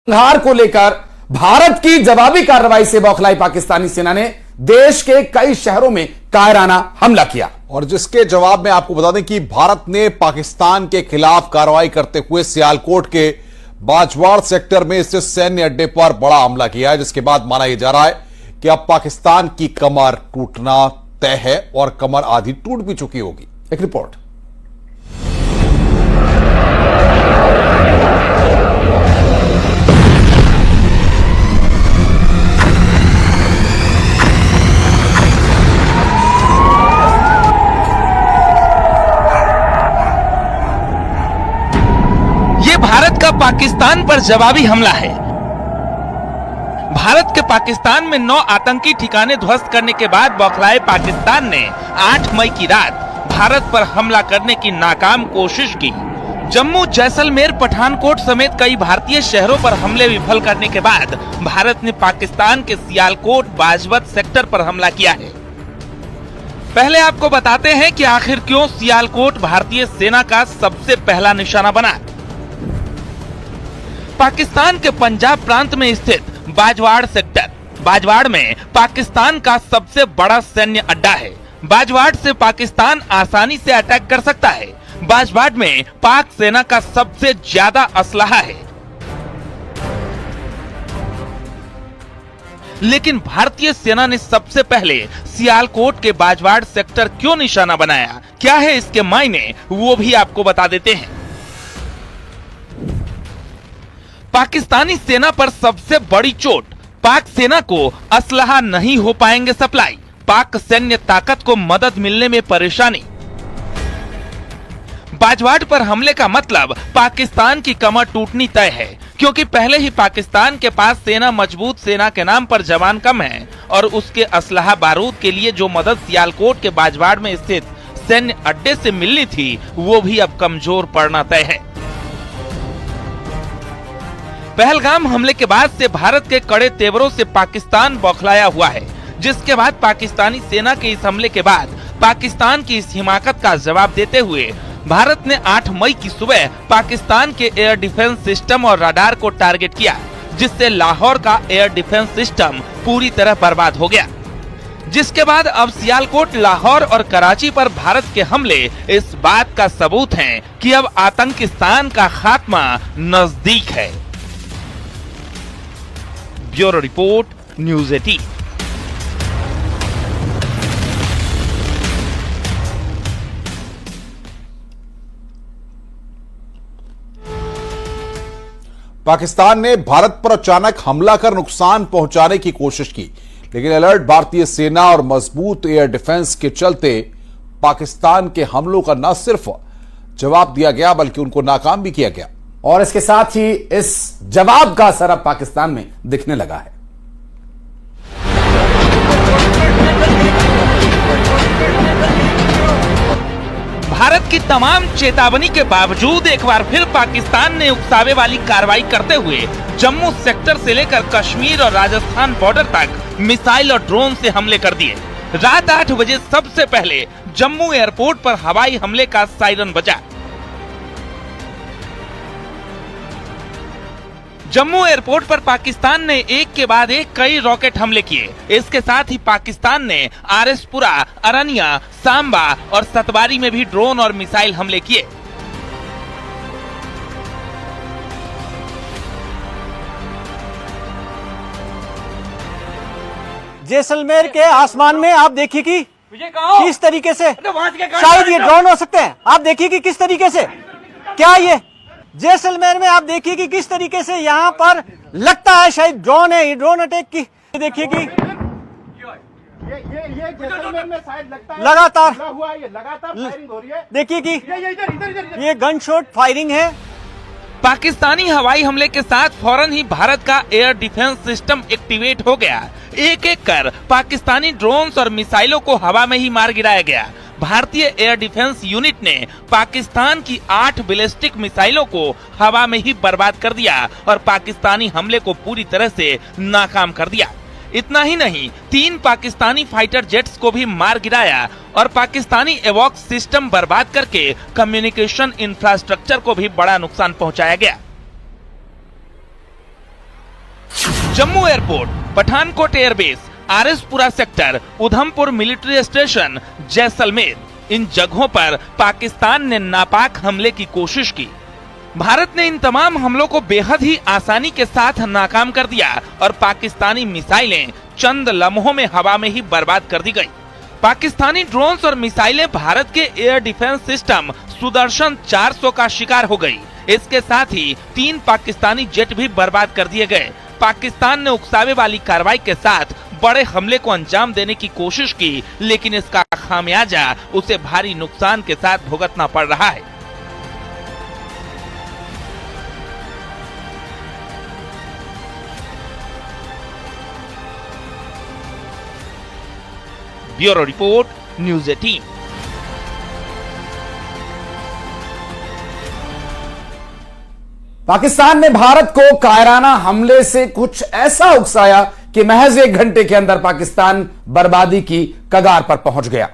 हार को लेकर भारत की जवाबी कार्रवाई से बौखलाई पाकिस्तानी सेना ने देश के कई शहरों में कायराना हमला किया और जिसके जवाब में आपको बता दें कि भारत ने पाकिस्तान के खिलाफ कार्रवाई करते हुए सियालकोट के बाजवाड़ सेक्टर में स्थित सैन्य अड्डे पर बड़ा हमला किया है, जिसके बाद माना यह जा रहा है कि अब पाकिस्तान की कमर टूटना तय है और कमर आधी टूट भी चुकी होगी। एक रिपोर्ट। भारत का पाकिस्तान पर जवाबी हमला है। भारत के पाकिस्तान में 9 आतंकी ठिकाने ध्वस्त करने के बाद बौखलाए पाकिस्तान ने 8 मई की रात भारत पर हमला करने की नाकाम कोशिश की। जम्मू, जैसलमेर, पठानकोट समेत कई भारतीय शहरों पर हमले विफल करने के बाद भारत ने पाकिस्तान के सियालकोट बाजवत सेक्टर पर हमला किया है। पहले आपको बताते हैं कि आखिर क्यों सियालकोट भारतीय सेना का सबसे पहला निशाना बना। पाकिस्तान के पंजाब प्रांत में स्थित बाजवाड़ सेक्टर, बाजवाड़ में पाकिस्तान का सबसे बड़ा सैन्य अड्डा है। बाजवाड़ से पाकिस्तान आसानी से अटैक कर सकता है। बाजवाड़ में पाक सेना का सबसे ज्यादा असलहा है। लेकिन भारतीय सेना ने सबसे पहले सियालकोट के बाजवाड़ सेक्टर क्यों निशाना बनाया, क्या है इसके मायने, वो भी आपको बता देते हैं। पाकिस्तानी सेना पर सबसे बड़ी चोट, पाक सेना को असलहा नहीं हो पाएंगे सप्लाई, पाक सैन्य ताकत को मदद मिलने में परेशानी। बाजवाड़ पर हमले का मतलब पाकिस्तान की कमर टूटनी तय है, क्योंकि पहले ही पाकिस्तान के पास सेना मजबूत सेना के नाम पर जवान कम है और उसके असलहा बारूद के लिए जो मदद सियालकोट के बाजवाड़ में स्थित सैन्य अड्डे से मिलनी थी वो भी अब कमजोर पड़ना तय है। पहलगाम हमले के बाद से भारत के कड़े तेवरों से पाकिस्तान बौखलाया हुआ है, जिसके बाद पाकिस्तानी सेना के इस हमले के बाद पाकिस्तान की इस हिमाकत का जवाब देते हुए भारत ने 8 मई की सुबह पाकिस्तान के एयर डिफेंस सिस्टम और रडार को टारगेट किया, जिससे लाहौर का एयर डिफेंस सिस्टम पूरी तरह बर्बाद हो गया। जिसके बाद अब सियालकोट, लाहौर और कराची पर भारत के हमले इस बात का सबूत हैं कि अब आतंकिस्तान का खात्मा नजदीक है। Bureau report, news 18। पाकिस्तान ने भारत पर अचानक हमला कर नुकसान पहुंचाने की कोशिश की, लेकिन अलर्ट भारतीय सेना और मजबूत एयर डिफेंस के चलते पाकिस्तान के हमलों का न सिर्फ जवाब दिया गया बल्कि उनको नाकाम भी किया गया। और इसके साथ ही इस जवाब का असर अब पाकिस्तान में दिखने लगा है। भारत की तमाम चेतावनी के बावजूद एक बार फिर पाकिस्तान ने उकसावे वाली कार्रवाई करते हुए जम्मू सेक्टर से लेकर कश्मीर और राजस्थान बॉर्डर तक मिसाइल और ड्रोन से हमले कर दिए। रात 8 बजे सबसे पहले जम्मू एयरपोर्ट पर हवाई हमले का सायरन बजा। जम्मू एयरपोर्ट पर पाकिस्तान ने एक के बाद एक कई रॉकेट हमले किए। इसके साथ ही पाकिस्तान ने आरएसपुरा, अरनिया, सांबा और सतवारी में भी ड्रोन और मिसाइल हमले किए। जैसलमेर के आसमान में आप देखिए कि किस तरीके से शायद ये ड्रोन हो सकते हैं। आप देखिए कि किस तरीके से, क्या ये जैसलमेर में आप देखिए कि किस तरीके से यहाँ पर लगता है शायद ड्रोन है। ये ड्रोन अटैक की देखिए कि ये जैसलमेर में शायद लगता है लगातार फायरिंग हो रही है। देखिए कि ये गन शॉट फायरिंग है। पाकिस्तानी हवाई हमले के साथ फौरन ही भारत का एयर डिफेंस सिस्टम एक्टिवेट हो गया। एक एक कर पाकिस्तानी ड्रोन्स और मिसाइलों को हवा में ही मार गिराया गया। भारतीय एयर डिफेंस यूनिट ने पाकिस्तान की 8 बैलिस्टिक मिसाइलों को हवा में ही बर्बाद कर दिया और पाकिस्तानी हमले को पूरी तरह से नाकाम कर दिया। इतना ही नहीं, 3 पाकिस्तानी फाइटर जेट्स को भी मार गिराया और पाकिस्तानी एवॉक्स सिस्टम बर्बाद करके कम्युनिकेशन इंफ्रास्ट्रक्चर को भी बड़ा नुकसान पहुंचाया गया। Jammu airport, Pathankot airbase, RS Pura sector, Udhampur military station, Jaisalmer, इन जगहों पर पाकिस्तान ने नापाक हमले की कोशिश की। भारत ने इन तमाम हमलों को बेहद ही आसानी के साथ नाकाम कर दिया और पाकिस्तानी मिसाइलें चंद लम्हों में हवा में ही बर्बाद कर दी गई। पाकिस्तानी ड्रोन्स और मिसाइलें भारत के एयर डिफेंस सिस्टम सुदर्शन 400 का शिकार हो गई। इसके साथ ही 3 पाकिस्तानी जेट भी बर्बाद कर दिए गए। पाकिस्तान ने उकसावे वाली कार्रवाई के साथ बड़े हमले को अंजाम देने की कोशिश की, लेकिन इसका खामियाजा उसे भारी नुकसान के साथ भुगतना पड़ रहा है। Bureau report, news 18। पाकिस्तान ने भारत को कायराना हमले से कुछ ऐसा उकसाया कि महज 1 घंटे के अंदर पाकिस्तान बर्बादी की कगार पर पहुंच गया।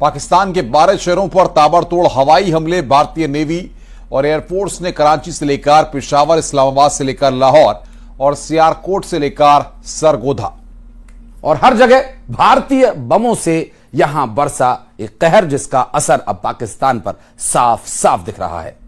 पाकिस्तान के 12 शहरों पर ताबड़तोड़ हवाई हमले भारतीय नेवी और एयरफोर्स ने कराची से लेकर पेशावर, इस्लामाबाद से लेकर लाहौर और सियालकोट से लेकर सरगोधा, और हर जगह भारतीय बमों से यहां बरसा एक कहर, जिसका असर अब पाकिस्तान पर साफ साफ दिख रहा है।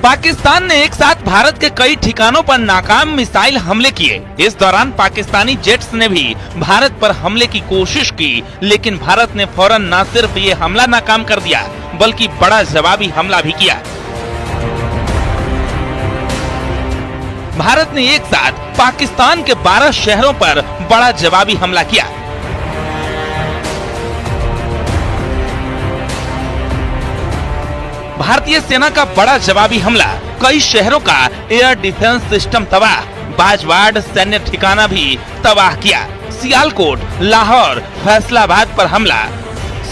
पाकिस्तान ने एक साथ भारत के कई ठिकानों पर नाकाम मिसाइल हमले किए। इस दौरान पाकिस्तानी जेट्स ने भी भारत पर हमले की कोशिश की, लेकिन भारत ने फौरन न सिर्फ ये हमला नाकाम कर दिया, बल्कि बड़ा जवाबी हमला भी किया। भारत ने एक साथ पाकिस्तान के 12 शहरों पर बड़ा जवाबी हमला किया। भारतीय सेना का बड़ा जवाबी हमला, कई शहरों का एयर डिफेंस सिस्टम तबाह, बाजवाड़ सैन्य ठिकाना भी तबाह किया। सियालकोट, लाहौर, फैसलाबाद पर हमला,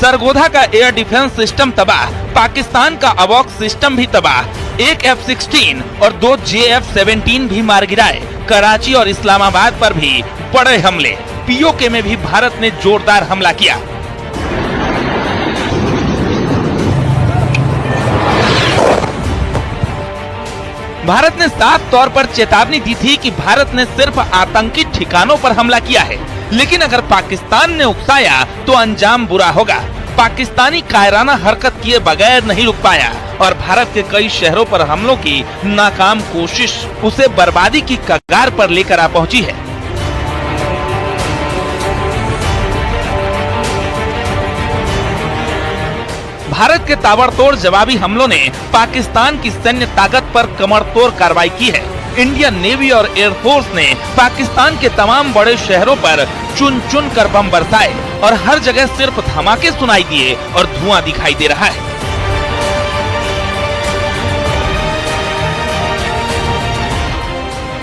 सरगोधा का एयर डिफेंस सिस्टम तबाह, पाकिस्तान का अवॉक सिस्टम भी तबाह, एक F-16 और 2 JF-17 भी मार गिराए। कराची और इस्लामाबाद पर भी बड़े हमले, POK में भी भारत ने जोरदार हमला किया। भारत ने साफ तौर पर चेतावनी दी थी कि भारत ने सिर्फ आतंकी ठिकानों पर हमला किया है, लेकिन अगर पाकिस्तान ने उकसाया तो अंजाम बुरा होगा। पाकिस्तानी कायराना हरकत किए बगैर नहीं रुक पाया और भारत के कई शहरों पर हमलों की नाकाम कोशिश उसे बर्बादी की कगार पर लेकर आ पहुंची है। भारत के ताबड़तोड़ जवाबी हमलों ने पाकिस्तान की सैन्य ताकत पर कमरतोड़ कार्रवाई की है। इंडियन नेवी और एयरफोर्स ने पाकिस्तान के तमाम बड़े शहरों पर चुन चुन कर बम बरसाए और हर जगह सिर्फ धमाके सुनाई दिए और धुआं दिखाई दे रहा है।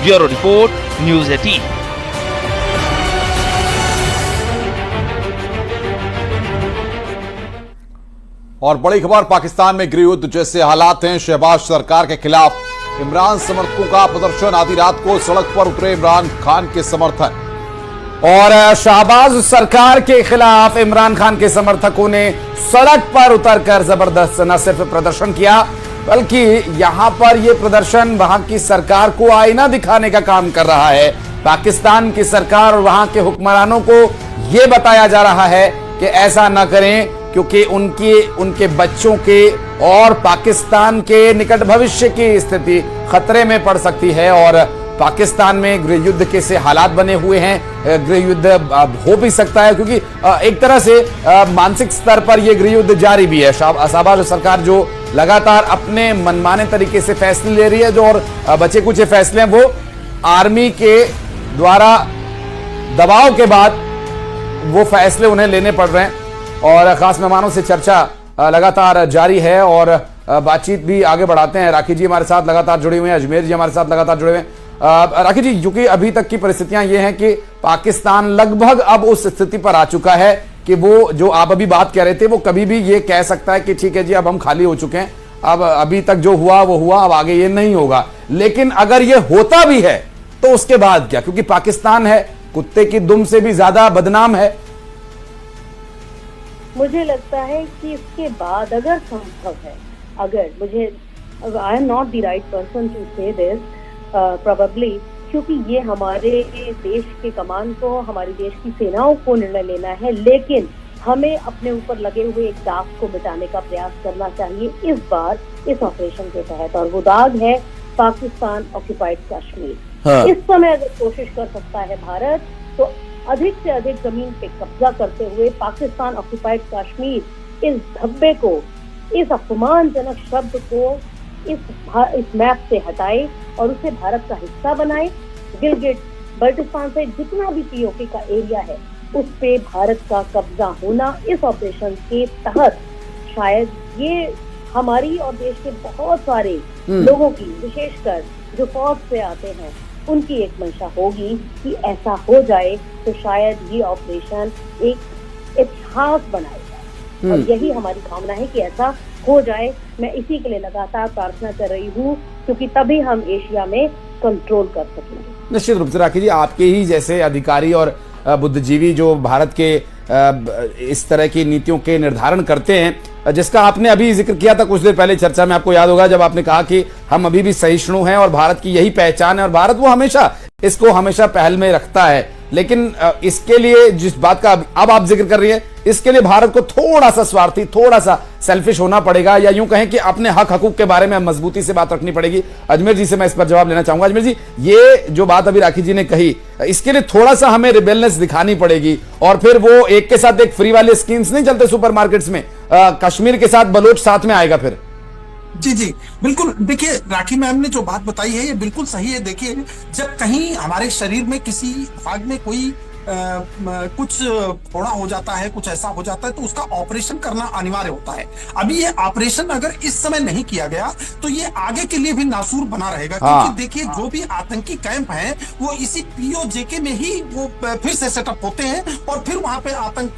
Bureau report, news 18। और बड़ी खबर, पाकिस्तान में गृह युद्ध जैसे हालात हैं। शहबाज सरकार के खिलाफ इमरान समर्थकों का प्रदर्शन, आधी रात को सड़क पर उतरे इमरान खान के समर्थक। और शहबाज सरकार के खिलाफ इमरान खान के समर्थकों ने सड़क पर उतरकर जबरदस्त न सिर्फ प्रदर्शन किया, बल्कि यहां पर यह प्रदर्शन वहां की सरकार को आईना दिखाने का काम कर रहा है। पाकिस्तान की सरकार और वहां के हुक्मरानों को यह बताया जा रहा है कि ऐसा न करें, क्योंकि उनके बच्चों के और पाकिस्तान के निकट भविष्य की स्थिति खतरे में पड़ सकती है। और पाकिस्तान में गृह युद्ध के से हालात बने हुए हैं, गृह युद्ध हो भी सकता है, क्योंकि एक तरह से मानसिक स्तर पर यह गृह युद्ध जारी भी है। शहबाज सरकार जो लगातार अपने मनमाने तरीके से फैसले ले रही है, जो और बचे कुछ फैसले हैं वो आर्मी के द्वारा दबाव के बाद वो फैसले उन्हें लेने पड़ रहे हैं। और खास मेहमानों से चर्चा लगातार जारी है और बातचीत भी आगे बढ़ाते हैं। राखी जी हमारे साथ लगातार जुड़े हुए हैं, अजमेर जी हमारे साथ लगातार जुड़े हुए हैं। राखी जी, क्योंकि अभी तक की परिस्थितियां ये हैं कि पाकिस्तान लगभग अब उस स्थिति पर आ चुका है कि वो जो आप अभी बात कह रहे थे वो कभी भी ये कह सकता है कि ठीक है जी, अब हम खाली हो चुके हैं, अब अभी तक जो हुआ वो हुआ, अब आगे ये नहीं होगा। लेकिन अगर ये होता भी है तो उसके बाद क्या? क्योंकि पाकिस्तान है, कुत्ते की दुम से भी ज्यादा बदनाम है। मुझे लगता है कि इसके बाद अगर संभव है, अगर मुझे, I am not the right person to say this probably, क्योंकि ये हमारे देश के कमान को, हमारे देश की सेनाओं को निर्णय लेना है, लेकिन हमें अपने ऊपर लगे हुए एक दाग को मिटाने का प्रयास करना चाहिए इस बार इस ऑपरेशन के तहत, और वो दाग है पाकिस्तान ऑक्युपाइड कश्मीर। हाँ। इस समय अगर कोशिश कर सकता है भारत, तो अधिक से अधिक जमीन पे कब्जा करते हुए पाकिस्तान ऑक्युपाइड कश्मीर इस धब्बे को, इस अपमानजनक शब्द को इस मैप से हटाए और उसे भारत का हिस्सा बनाए। गिलगिट बल्टिस्तान से जितना भी पीओके का एरिया है उस पे भारत का कब्जा होना इस ऑपरेशन के तहत, शायद ये हमारी और देश के बहुत सारे लोगों की, विशेषकर जो फौज से आते हैं, उनकी एक मंशा होगी कि ऐसा हो जाए तो शायद ये ऑपरेशन एक इतिहास बनाएगा, और यही हमारी कामना है कि ऐसा हो जाए। मैं इसी के लिए लगातार प्रार्थना कर रही हूँ, क्योंकि तभी हम एशिया में कंट्रोल कर सकेंगे। निश्चित रूप से राखी जी, आपके ही जैसे अधिकारी और बुद्धिजीवी जो भारत के इस तरह की नीतियों के निर्धारण करते हैं, जिसका आपने अभी जिक्र किया था कुछ देर पहले चर्चा में, आपको याद होगा जब आपने कहा कि हम अभी भी सहिष्णु हैं और भारत की यही पहचान है और भारत वो हमेशा इसको हमेशा पहल में रखता है। लेकिन इसके लिए जिस बात का अब आप जिक्र कर रही है, इसके लिए भारत को थोड़ा सा स्वार्थी, थोड़ा सा सेल्फिश होना पड़ेगा, या यूं कहें कि अपने हक हकूक के बारे में मजबूती से बात रखनी पड़ेगी। अजमेर जी से मैं इस पर जवाब लेना चाहूंगा। अजमेर जी, ये जो बात अभी राखी जी ने कही, इसके लिए थोड़ा सा हमें रिबेलनेस दिखानी पड़ेगी, और फिर वो एक के साथ एक फ्री वाले स्कीम्स नहीं चलते सुपरमार्केट्स में, कश्मीर के साथ बलोच साथ में आएगा फिर। जी जी बिल्कुल। देखिए, राखी मैम ने जो बात बताई है ये बिल्कुल सही है। देखिए, जब कहीं हमारे शरीर में किसी भाग में कोई कुछ फोड़ा हो जाता है, कुछ ऐसा हो जाता है, तो उसका ऑपरेशन करना अनिवार्य होता है। अभी ये ऑपरेशन अगर इस समय नहीं किया गया तो ये आगे के लिए भी नासूर बना रहेगा। क्योंकि देखिए, जो भी आतंकी कैंप हैं वो इसी पीओजेके में ही वो फिर से सेटअप होते हैं, और फिर वहां पे आतंक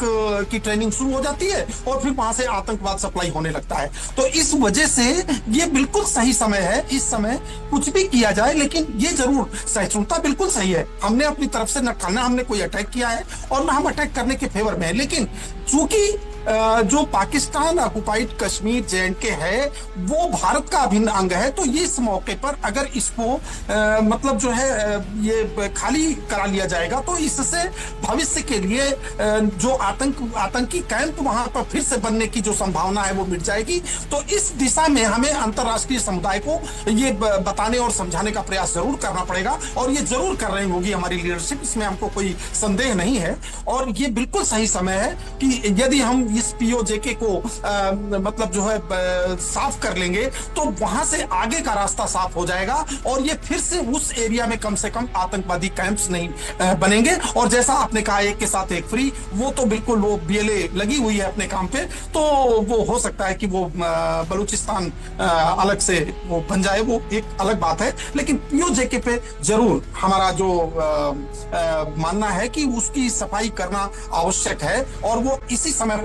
की ट्रेनिंग शुरू हो जाती है, और फिर वहां से आतंकवाद सप्लाई होने लगता है। तो इस वजह से ये बिल्कुल सही समय है, इस समय कुछ भी किया जाए, लेकिन ये जरूर सहिष्णुता बिल्कुल सही है। हमने अपनी तरफ से न हमने कोई अटैक किया है और ना हम अटैक करने के फेवर में है, लेकिन चूंकि जो पाकिस्तान ऑक्युपाइड कश्मीर जे.एंड.के है वो भारत का अभिन्न अंग है, तो ये इस मौके पर अगर इसको मतलब जो है ये खाली करा लिया जाएगा तो इससे भविष्य के लिए जो आतंकी कैंप वहां पर फिर से बनने की जो संभावना है वो मिट जाएगी। तो इस दिशा में हमें अंतर्राष्ट्रीय समुदाय को ये बताने और समझाने का प्रयास जरूर करना पड़ेगा, और ये जरूर कर रही होगी हमारी लीडरशिप, इसमें हमको कोई संदेह नहीं है। और ये बिल्कुल सही समय है कि यदि हम इस पीओजेके को मतलब जो है साफ कर लेंगे तो वहां से आगे का रास्ता साफ हो जाएगा, और ये फिर से उस एरिया में कम से कम आतंकवादी कैंप्स नहीं बनेंगे। और जैसा आपने कहा एक के साथ एक फ्री, वो तो बिल्कुल वो बीएलए लगी हुई है अपने काम पे, तो वो हो सकता है कि वो बलूचिस्तान अलग से वो बन जाए, वो एक अलग बात है। लेकिन पीओजेके पे जरूर हमारा जो मानना है कि उसकी सफाई करना आवश्यक है, और वो इसी समय